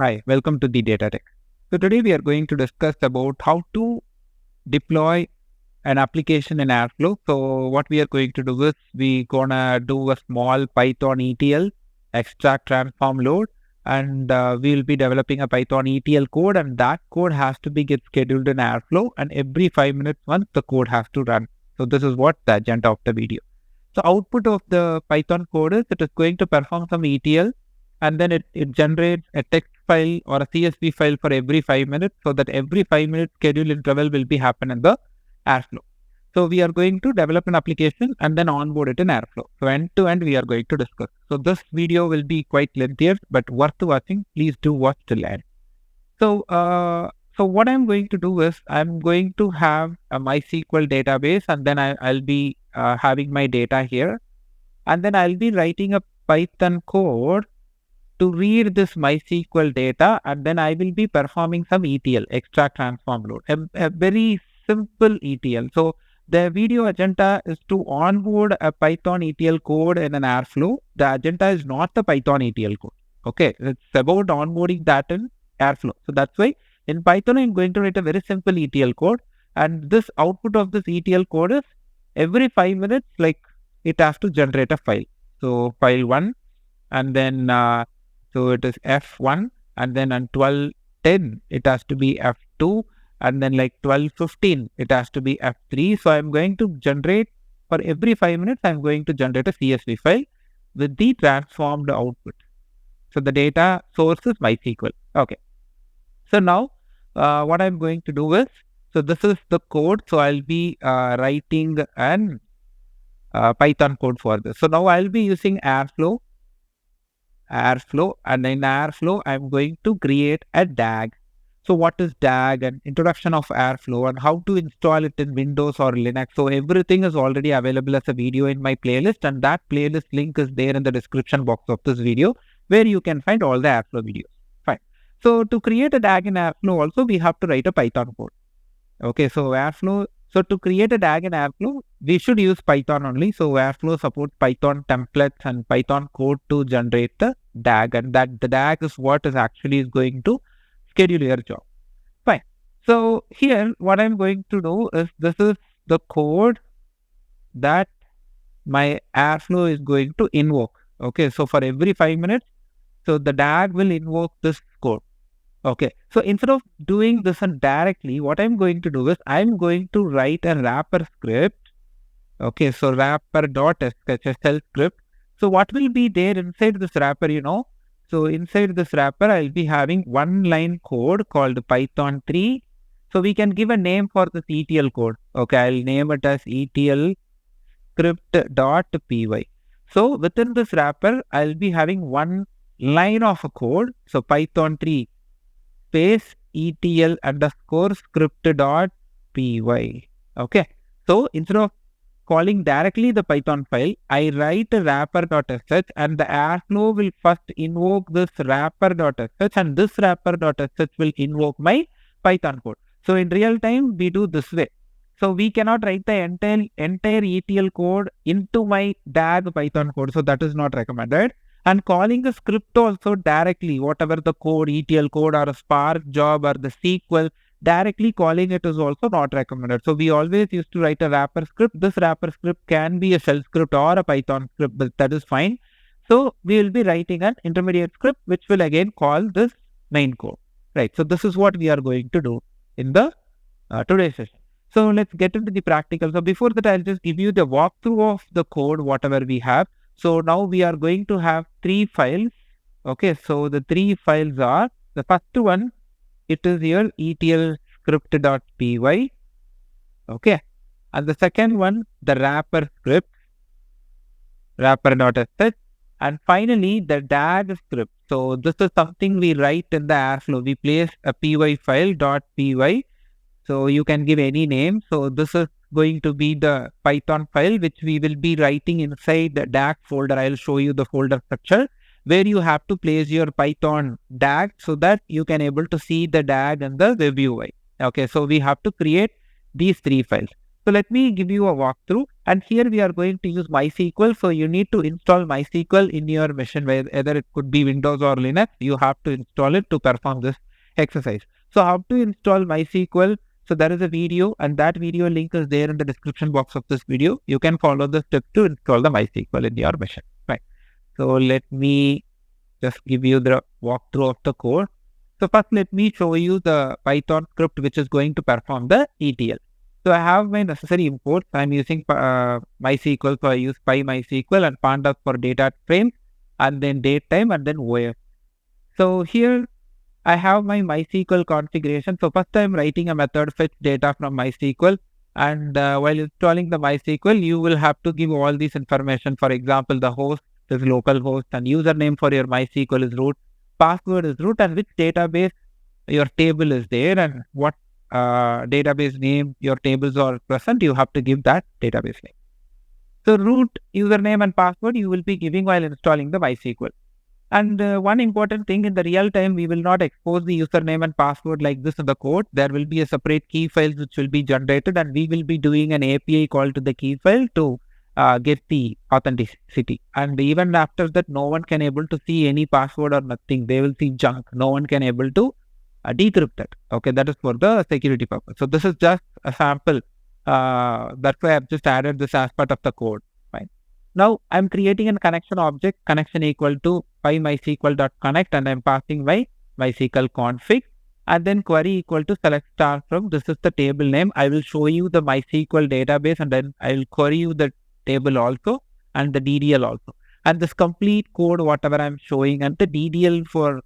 Hi, welcome to the Data Tech. So today we are going to discuss about how to deploy an application in Airflow. So what we are going to do is we gonna do a small Python ETL, extract, transform, load, and we will be developing a Python ETL code, and that code has to be get scheduled in Airflow, and every 5 minutes once the code has to run. So this is what the agenda of the video. So output of the Python code is it is going to perform some ETL, and then it generates a text file or a CSV file for every 5 minutes, so that every 5 minute schedule interval will be happen in the Airflow. So we are going to develop an application and then onboard it in Airflow. So end to end we are going to discuss. So this video will be quite lengthier but worth watching. Please do watch till end. So what I'm going to do is I'm going to have a MySQL database, and then I'll be having my data here, and then I'll be writing a Python code to read this MySQL data, and then I will be performing some ETL, extract, transform, load, a very simple ETL. So the video agenda is to onboard a Python ETL code in an Airflow. The agenda is not the Python ETL code. Okay, it's about onboarding that in Airflow. So that's why in Python I'm going to write a very simple ETL code, and this output of this ETL code is every 5 minutes, like it has to generate a file. So file 1, and then so it is F1, and then on 12:10 it has to be F2, and then like 12:15 it has to be F3. So I'm going to generate for every 5 minutes, I'm going to generate a CSV file with the transformed output. So the data source is MySQL. Okay. So now what I'm going to do is, so this is the code. So I'll be writing an Python code for this. So now I'll be using Airflow, and in Airflow I'm going to create a DAG. So what is DAG, and introduction of Airflow, and how to install it in Windows or Linux. So everything is already available as a video in my playlist, and that playlist link is there in the description box of this video, where you can find all the Airflow videos. Fine. So to create a DAG in Airflow also we have to write a Python code. Okay, so Airflow. So to create a DAG in Airflow, we should use Python only. So Airflow supports Python templates and Python code to generate the DAG, and that the DAG is what is actually going to schedule your job. Fine. So here what I'm going to do is, this is the code that my Airflow is going to invoke. Okay, so for every 5 minutes, so the DAG will invoke this code. Okay, so instead of doing this directly, what I'm going to do is I'm going to write a wrapper script. Okay, so wrapper.shell script. So what will be there inside this wrapper, So inside this wrapper, I'll be having one line code called Python 3. So we can give a name for this ETL code. Okay, I'll name it as ETL script.py. So within this wrapper, I'll be having one line of a code. So Python 3 space ETL underscore script.py. Okay, so instead of calling directly the Python file, I write a wrapper.sh, and the Airflow will first invoke this wrapper.sh, and this wrapper.sh will invoke my Python code. So in real time, we do this way. So we cannot write the entire ETL code into my DAG Python code. So that is not recommended. And calling a script also directly, whatever the code, ETL code or a Spark job or the SQL, directly calling it is also not recommended. So we always used to write a wrapper script. This wrapper script can be a shell script or a Python script, but that is fine. So we will be writing an intermediate script which will again call this main code. Right. So this is what we are going to do in the today's session. So let's get into the practical. So before that, I'll just give you the walkthrough of the code, whatever we have. So now we are going to have 3 files. Okay, so the 3 files are, the first one, it is your ETL script.py. Okay, and the second one, the wrapper script, wrapper.sh, and finally the DAG script. So this is something we write in the Airflow. We place a py file .py. So you can give any name. So this is going to be the Python file which we will be writing inside the DAG folder. I'll show you the folder structure where you have to place your Python DAG so that you can able to see the DAG and the web UI. Okay, so we have to create these 3 files. So let me give you a walkthrough, and here we are going to use MySQL. So you need to install MySQL in your machine, whether it could be Windows or Linux. You have to install it to perform this exercise. So how to install MySQL? So there is a video, and that video link is there in the description box of this video. You can follow the steps to install the MySQL in your machine. Right. So let me just give you the walkthrough of the code. So first, let me show you the Python script which is going to perform the ETL. So I have my necessary imports. I'm using MySQL, so I use PyMySQL and pandas for data frames, and then datetime, and then OF. So here I have my MySQL configuration. So first I'm writing a method fetch data from MySQL, and while installing the MySQL, you will have to give all this information. For example, the host is localhost, and username for your MySQL is root, password is root, and which database your table is there, and what database name your tables are present, you have to give that database name. So root, username, and password you will be giving while installing the MySQL. And one important thing, in the real time, we will not expose the username and password like this in the code. There will be a separate key files which will be generated, and we will be doing an API call to the key file to get the authenticity. And even after that, no one can able to see any password or nothing. They will see junk. No one can able to decrypt it. Okay, that is for the security purpose. So this is just a sample. That's why I've just added this as part of the code. Fine. Now I'm creating a connection object, connection equal to PyMySQL.connect, and I'm passing my MySQL config, and then query equal to select star from. This is the table name. I will show you the MySQL database, and then I will query you the table also and the DDL also. And this complete code, whatever I'm showing, and the DDL for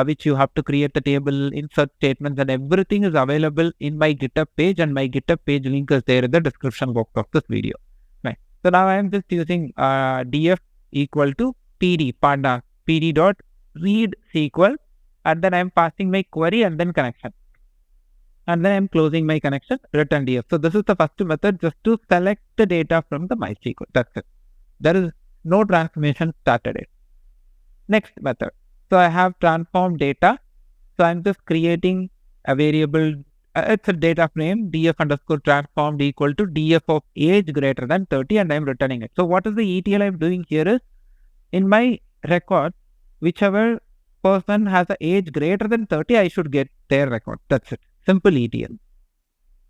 which you have to create the table, insert statements, and everything is available in my GitHub page, and my GitHub page link is there in the description box of this video. Right. So now I am just using df equal to pd, panda, pd dot read SQL, and then I am passing my query and then connection. And then I am closing my connection, return df. So this is the first method, just to select the data from the MySQL. That's it. There is no transformation started yet. Next method. So I have transform data. So I'm just creating a variable. It's a data frame, df underscore transformed equal to df of age greater than 30, and I'm returning it. So what is the ETL I'm doing here is, in my record, whichever person has an age greater than 30, I should get their record. That's it. Simple ETL.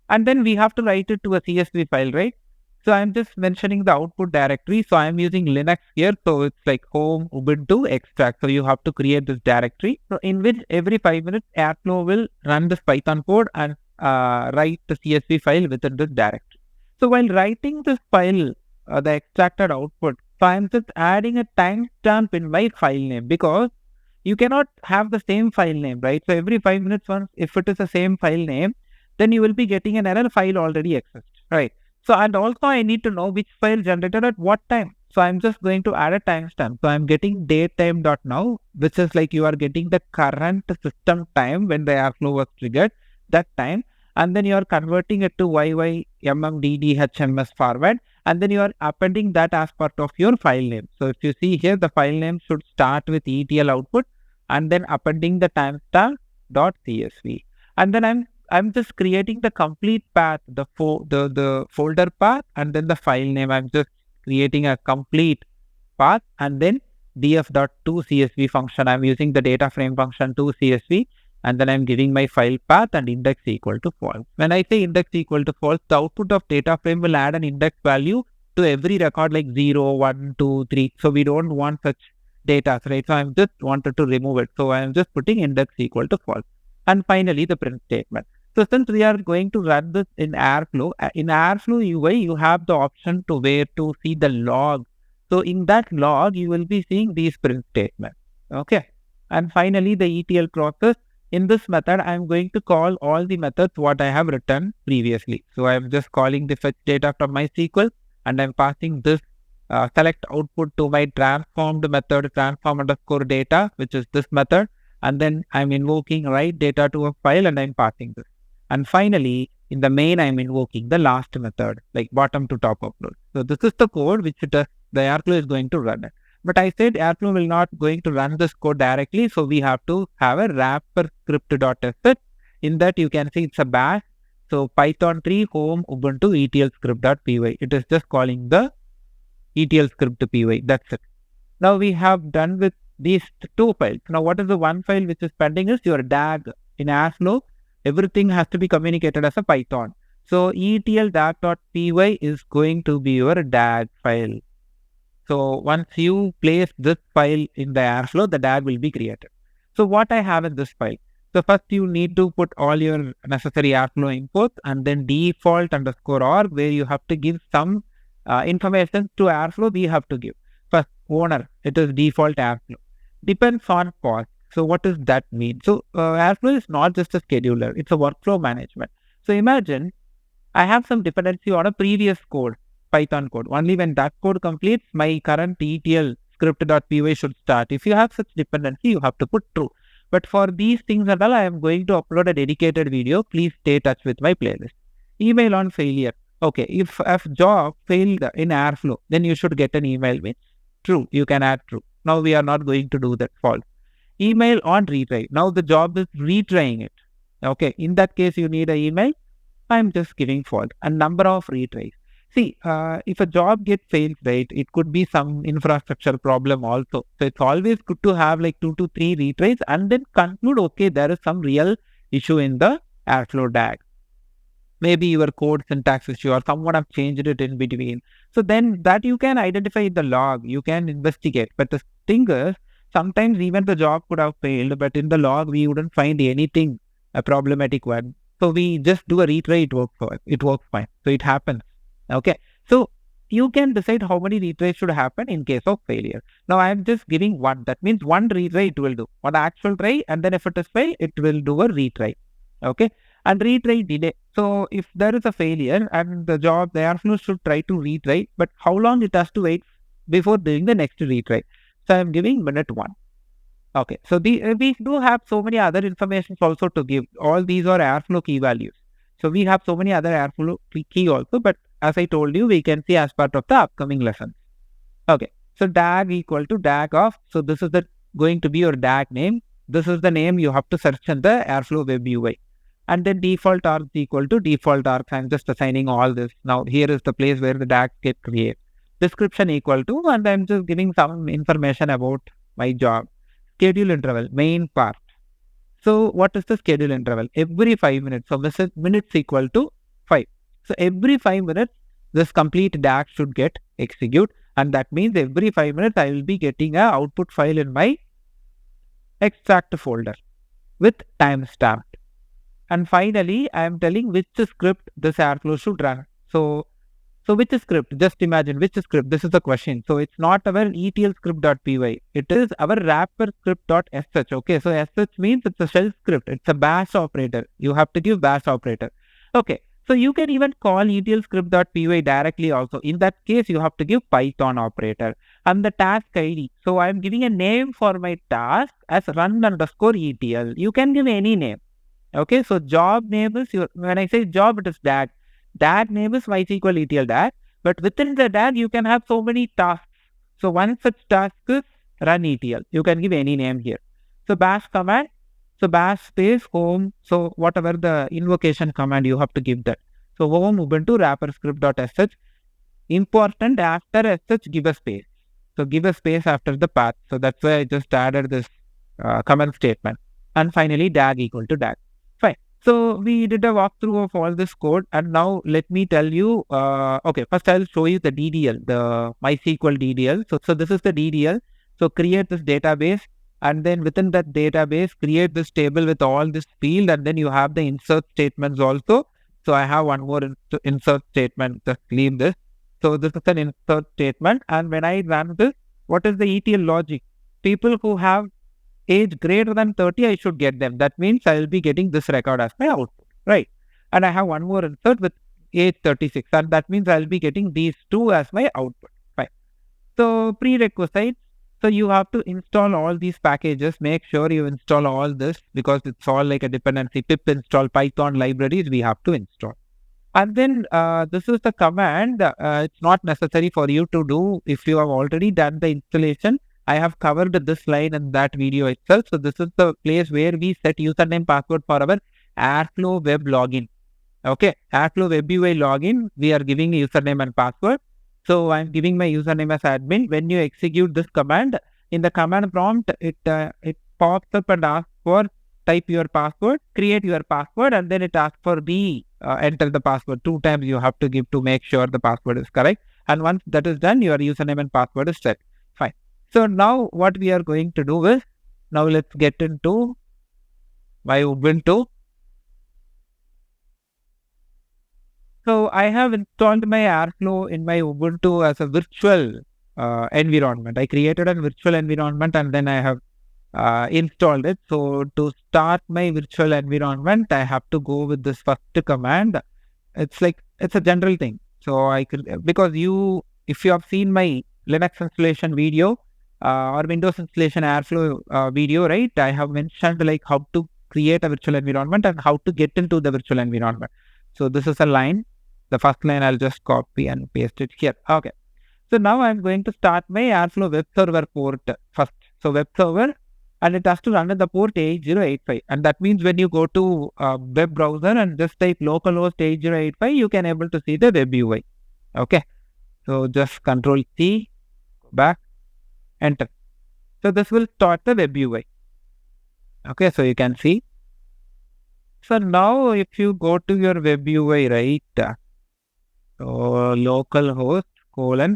And then we have to write it to a CSV file, right? So I'm just mentioning the output directory. So I'm using Linux here. So it's like home, Ubuntu, extract. So you have to create this directory. So in which every 5 minutes, Airflow will run this Python code and write the CSV file within this directory. So while writing this file, the extracted output, so I'm just adding a timestamp in my file name, because you cannot have the same file name, right? So every 5 minutes once, if it is the same file name, then you will be getting an error, file already exists, right? So, and also I need to know which file generated at what time. So I'm just going to add a timestamp. So I'm getting datetime.now, which is like you are getting the current system time when the Airflow was triggered, that time. And then you are converting it to YYMMDDHMS format. And then you are appending that as part of your file name. So if you see here, the file name should start with ETL output, and then appending the timestamp.csv. And then I'm just creating the complete path, the folder path, and then the file name. I'm just creating a complete path, and then df.toCSV function. I'm using the data frame function toCSV, and then I'm giving my file path and index equal to false. When I say index equal to false, the output of data frame will add an index value to every record like 0, 1, 2, 3. So we don't want such data, right? So I'm just wanted to remove it. So I'm just putting index equal to false. And finally, the print statement. So since we are going to run this in Airflow UI, you have the option to where to see the log. So in that log, you will be seeing these print statements. Okay. And finally, the ETL process. In this method, I'm going to call all the methods what I have written previously. So I'm just calling the fetch data from MySQL, and I'm passing this select output to my transformed method, transform underscore data, which is this method. And then I'm invoking write data to a file, and I'm passing this. And finally, in the main, I'm invoking the last method, like bottom to top upload. So this is the code which the Airflow is going to run it. But I said Airflow will not going to run this code directly. So we have to have a wrapper script.sh. In that you can see it's a bash. So Python 3 home Ubuntu ETL script.py. It is just calling the ETL script to py. That's it. Now we have done with these two files. Now what is the one file which is pending is your DAG. In Airflow, everything has to be communicated as a Python. So ETL DAG.py is going to be your DAG file. So once you place this file in the Airflow, the DAG will be created. So what I have in this file? So first you need to put all your necessary Airflow inputs and then default underscore org where you have to give some information to Airflow we have to give. First, owner, it is default Airflow. Depends on cost. So what does that mean? So Airflow is not just a scheduler, it's a workflow management. So imagine I have some dependency on a previous code, Python code. Only when that code completes, my current ETL script.py should start. If you have such dependency, you have to put true. But for these things and all, I am going to upload a dedicated video. Please stay in touch with my playlist. Email on failure. Okay, if job failed in Airflow, then you should get an email with true. You can add true. Now we are not going to do that, false. Email on retry. Now the job is retrying it. Okay, in that case, you need an email. I'm just giving false. And number of retries. See, if a job gets failed, right, it could be some infrastructure problem also. So it's always good to have like 2 to 3 retries and then conclude, okay, there is some real issue in the Airflow DAG. Maybe your code syntax issue or someone have changed it in between. So then that you can identify in the log, you can investigate. But the thing is, sometimes even the job could have failed, but in the log, we wouldn't find anything, a problematic one. So we just do a retry, it works fine. So it happens. Okay. So you can decide how many retries should happen in case of failure. Now I am just giving one. That means one retry it will do. One actual try, and then if it is failed, it will do a retry. Okay. And retry delay. So if there is a failure and the Airflow should try to retry, but how long it has to wait before doing the next retry? So I am giving minute 1. Okay. So we do have so many other information also to give. All these are Airflow key values. So we have so many other Airflow key also, but as I told you, we can see as part of the upcoming lessons. Okay. So DAG equal to DAG of. So this is going to be your DAG name. This is the name you have to search in the Airflow web UI. And then default args equal to default args. I'm just assigning all this. Now here is the place where the DAG get created. Description equal to, and I'm just giving some information about my job. Schedule interval, main part. So what is the schedule interval? Every 5 minutes. So minutes equal to 5. So every 5 minutes, this complete DAG should get execute. And that means every 5 minutes, I will be getting an output file in my extract folder with timestamp. And finally, I am telling which script this Airflow should run. So which script? Just imagine which script. This is the question. So it's not our ETL script.py. It is our wrapper script.sh. Okay. So sh means it's a shell script. It's a bash operator. You have to give bash operator. Okay. So you can even call ETL script.py directly also. In that case, you have to give Python operator and the task ID. So I'm giving a name for my task as run_ETL. You can give any name. Okay, so job name is when I say job, it is DAG. DAG name is MySQL ETL DAG. But within the DAG, you can have so many tasks. So one such task is run ETL. You can give any name here. So bash command. So bash space home. So whatever the invocation command, you have to give that. So home Ubuntu wrapper script.sh. Important after sh, give a space. So give a space after the path. So that's why I just added this comment statement. And finally, DAG equal to DAG. Fine. So we did a walkthrough of all this code, and now let me tell you. Okay, first I'll show you the DDL, the MySQL DDL. So this is the DDL. So create this database, and then within that database, create this table with all this field, and then you have the insert statements also. So I have one more insert statement. Just leave this. So this is an insert statement, and when I run this, what is the ETL logic? People who have age greater than 30, I should get them. That means I will be getting this record as my output, right? And I have one more insert with age 36, and that means I will be getting these two as my output, fine. So prerequisites, so you have to install all these packages. Make sure you install all this because it's all like a dependency. Pip install Python libraries we have to install. And then this is the command. It's not necessary for you to do if you have already done the installation. I have covered this line in that video itself. So this is the place where we set username password for our Airflow web login. Okay, Airflow Web UI login, we are giving username and password. So I'm giving my username as admin. When you execute this command, in the command prompt, it pops up and asks for type your password, create your password, and then it asks for enter the password. 2 times you have to give to make sure the password is correct. And once that is done, your username and password is set. Fine. So now what we are going to do is, now let's get into my Ubuntu. So I have installed my Airflow in my Ubuntu as a virtual environment. I created a virtual environment and then I have installed it. So to start my virtual environment, I have to go with this first command. It's a general thing. So I could, because if you have seen my Linux installation video or Windows installation Airflow video, right? I have mentioned like how to create a virtual environment and how to get into the virtual environment. So this is a line. The first line I'll just copy and paste it here. Okay. So now I'm going to start my Airflow web server port first. So web server, and it has to run at the port 8085. And that means when you go to web browser and just type localhost 8085, you can able to see the web UI. Okay. So just Control C, go back, enter. So this will start the web UI. Okay. So you can see. So now if you go to your web UI, right? So localhost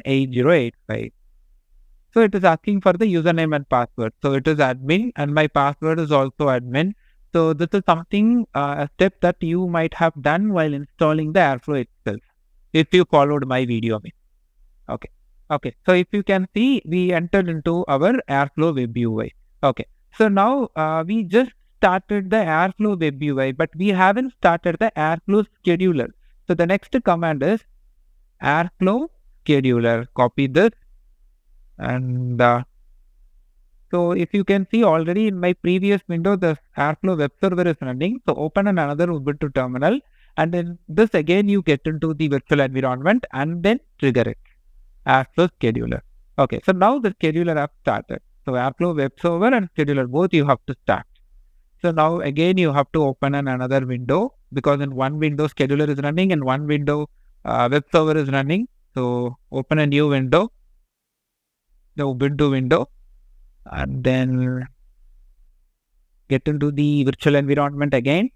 8085. So it is asking for the username and password. So it is admin and my password is also admin. So this is something, a step that you might have done while installing the Airflow itself, if you followed my video. Okay. Okay. So if you can see, we entered into our Airflow web UI. Okay. So now we just started the Airflow web UI, but we haven't started the Airflow scheduler. So the next command is Airflow scheduler. Copy this. And so if you can see already in my previous window, the Airflow web server is running. So open another Ubuntu terminal. And then this again, you get into the virtual environment and then trigger it. Airflow scheduler. Okay. So now the scheduler have started. So Airflow web server and scheduler, both you have to start. So now again, you have to open another window, because in one window scheduler is running and one window web server is running. So open a new window, the Ubuntu window, and then get into the virtual environment again.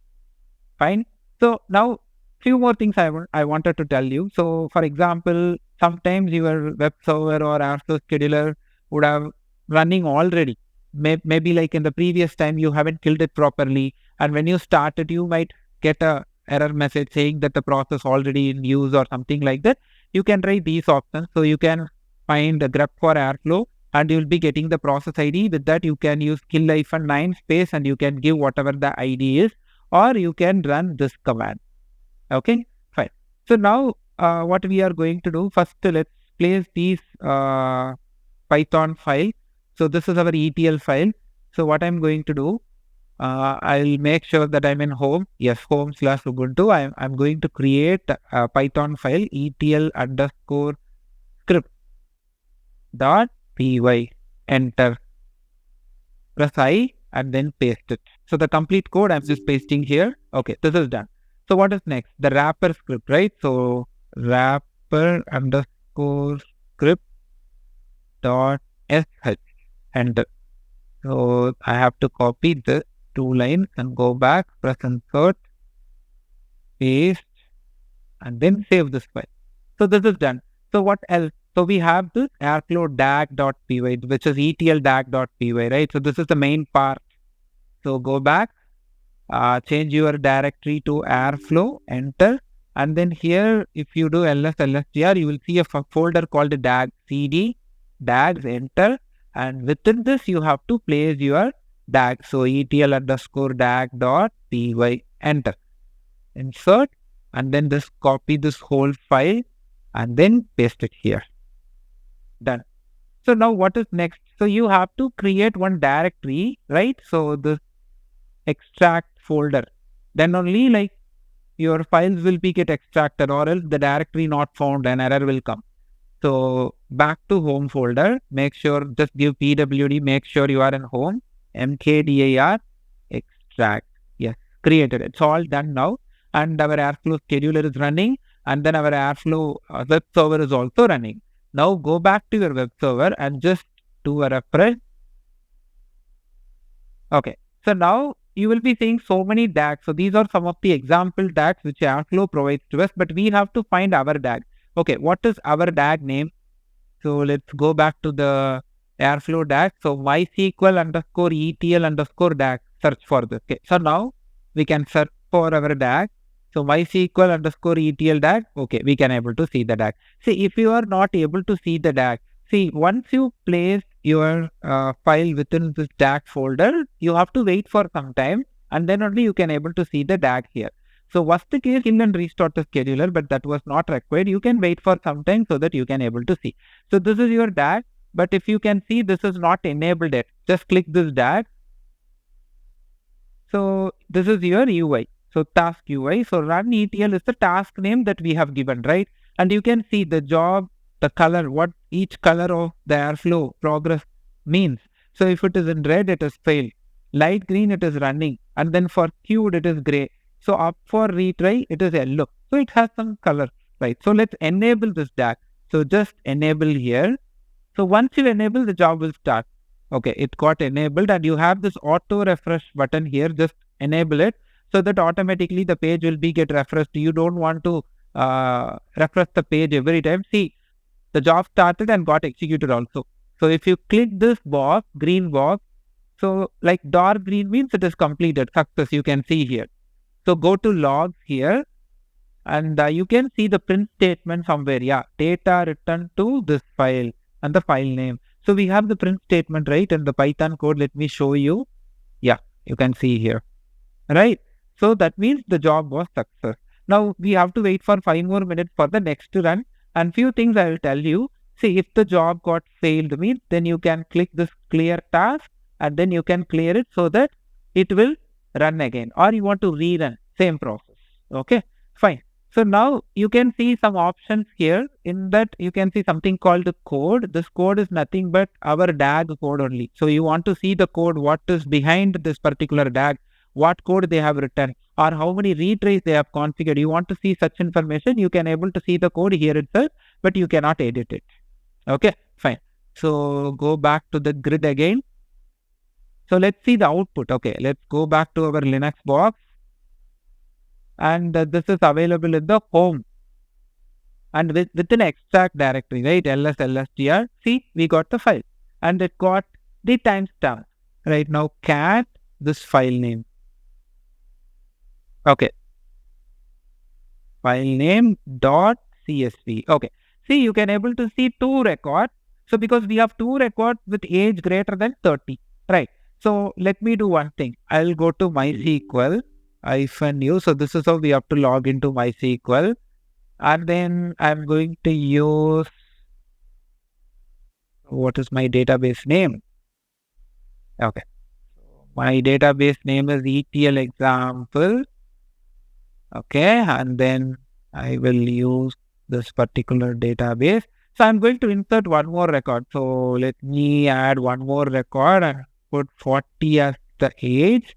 Fine. So now few more things I wanted to tell you. So for example, sometimes your web server or Airflow scheduler would have running already. Maybe like in the previous time you haven't killed it properly, and when you start it, you might get a error message saying that the process already in use or something like that. You can try these options. So you can find a grep for Airflow and you will be getting the process ID. With that, you can use kill-9 space and you can give whatever the ID is, or you can run this command. Okay, fine. So now what we are going to do, first let's place these Python file. So this is our ETL file. So what I'm going to do, I'll make sure that I'm in home. Yes, home/Ubuntu. I'm going to create a Python file, etl_script.py. Enter. Press I and then paste it. So the complete code I'm just pasting here. Okay, this is done. So what is next? The wrapper script, right? So wrapper_script.sh. Enter. So I have to copy the 2 lines and go back, press insert, paste, and then save this file. So this is done. So what else? So we have this Airflow DAG.py, which is ETL DAG.py, right? So this is the main part. So go back, change your directory to Airflow, enter. And then here, if you do ls/lsgr, you will see a folder called DAG, cd, DAGs, enter. And within this, you have to place your DAG. So etl_DAG.py, enter. Insert, and then just copy this whole file and then paste it here. Done. So now what is next? So you have to create one directory, right? So this extract folder. Then only like your files will be get extracted, or else the directory not found, an error will come. So back to home folder, make sure, just give pwd, make sure you are in home, mkdir, extract. Yes, created. It's all done now. and our Airflow scheduler is running, and then our Airflow web server is also running. Now go back to your web server and just do a refresh. Okay, so now you will be seeing so many DAGs. So these are some of the example DAGs which Airflow provides to us, but we have to find our DAG. Okay, what is our DAG name? So let's go back to the Airflow DAG. So MySQL underscore ETL underscore DAG. Search for this. Okay, so now we can search for our DAG. So MySQL underscore ETL DAG. Okay, we can able to see the DAG. See, if you are not able to see the DAG, see, once you place your file within this DAG folder, you have to wait for some time, and then only you can able to see the DAG here. So worst case, you can restart the scheduler, but that was not required. You can wait for some time so that you can able to see. So this is your DAG, but if you can see, this is not enabled yet. Just click this DAG. So this is your UI. So task UI. So run ETL is the task name that we have given, right? And you can see the job, the color, what each color of the Airflow progress means. So if it is in red, it is failed. Light green, it is running. And then for queued, it is gray. So up for retry, it is yellow. So it has some color, right? So let's enable this DAG. So just enable here. So once you enable, the job will start. Okay, it got enabled, and you have this auto refresh button here. Just enable it so that automatically the page will be get refreshed. You don't want to refresh the page every time. See, the job started and got executed also. So if you click this box, green box, so like dark green means it is completed, success, you can see here. So go to logs here, and you can see the print statement somewhere. Yeah, data returned to this file and the file name. So we have the print statement, right? And the Python code, let me show you. Yeah, you can see here, right? So that means the job was success. Now we have to wait for 5 more minutes for the next run. And few things I will tell you. See, if the job got failed means, then you can click this clear task, and then you can clear it so that it will run again, or you want to rerun, same process. Okay, fine. So now you can see some options here. In that you can see something called the code. This code is nothing but our DAG code only. So you want to see the code, what is behind this particular DAG, what code they have written, or how many retries they have configured. You want to see such information, you can able to see the code here itself, but you cannot edit it. Okay, fine. So go back to the grid again. So let's see the output. Okay, let's go back to our Linux box. And this is available in the home. And within extract directory, right? ls lstr. See, we got the file. And it got the timestamp. Right now, cat, this file name. Okay. File name dot csv. Okay. See, you can able to see 2 records. So because we have 2 records with age greater than 30. Right. So let me do one thing. I'll go to MySQL -u. So this is how we have to log into MySQL. And then I'm going to use, what is my database name? Okay. My database name is ETL example. Okay. And then I will use this particular database. So I'm going to insert one more record. So let me add one more record and put 40 as the age.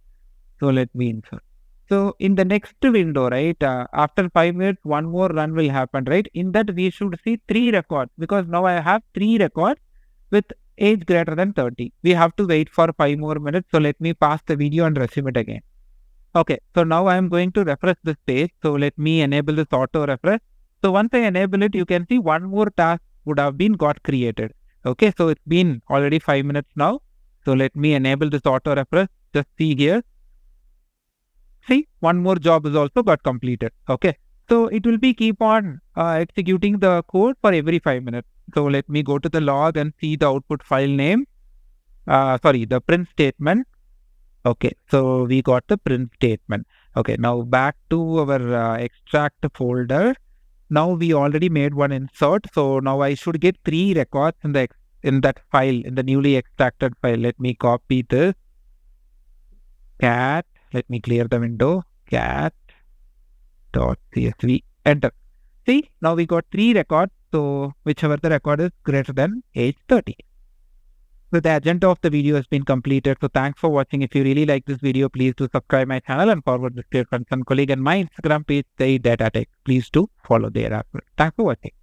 So let me insert. So in the next window, right, after 5 minutes, one more run will happen, right? In that we should see 3 records, because now I have 3 records with age greater than 30. We have to wait for 5 more minutes. So let me pause the video and resume it again. Okay, so now I am going to refresh this page. So let me enable this auto refresh. So once I enable it, you can see one more task would have been got created. Okay, so it's been already 5 minutes now. So let me enable this auto refresh. Just see here. See, one more job is also got completed. Okay, so it will be keep on executing the code for every 5 minutes. So let me go to the log and see the output file name. The print statement. Okay, so we got the print statement. Okay, now back to our extract folder. Now we already made one insert. So now I should get 3 records in that file, in the newly extracted file. Let me copy this. Cat. Let me clear the window. Cat.csv. Enter. See, now we got 3 records. So whichever the record is greater than age 30. So the agenda of the video has been completed. So thanks for watching. If you really like this video, please do subscribe my channel and forward this to your friends and colleague, and my Instagram page, the Data Tech. Please do follow there as well. Thanks for watching.